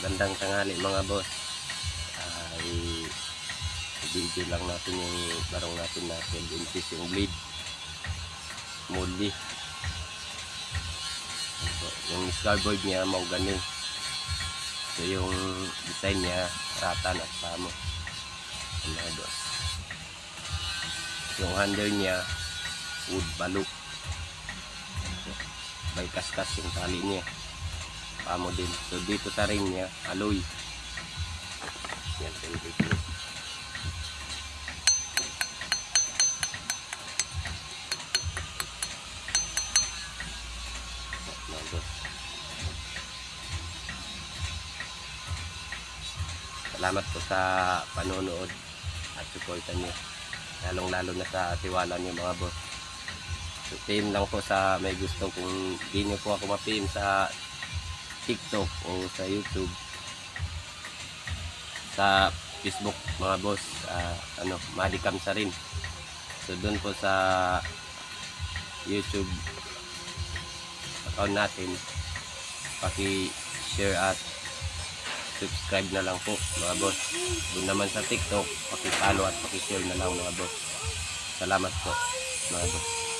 Magandang tanghali mga boss. Ay video lang natin yung barong natin na 12 inches yung blade moldy. So, yung scarboard niya mau ganun. So yung design niya ratan at pamo. Mga boss. Yung handle niya wood baluk. May kaskas yung tali niya. Pamo din. So dito sa ring niya alloy. Yan yung dito. Salamat po sa panonood at suporta niyo. Lalong lalo na sa tiwala niyo mga boss. So PM lang po sa may gusto kung di niyo po ako ma-PM sa TikTok o sa YouTube, sa Facebook mga boss, Madicam sa rin. So doon po sa YouTube account natin, paki-share at subscribe na lang po mga boss. Doon naman sa TikTok, paki-follow at paki-share na lang mga boss. Salamat po mga boss.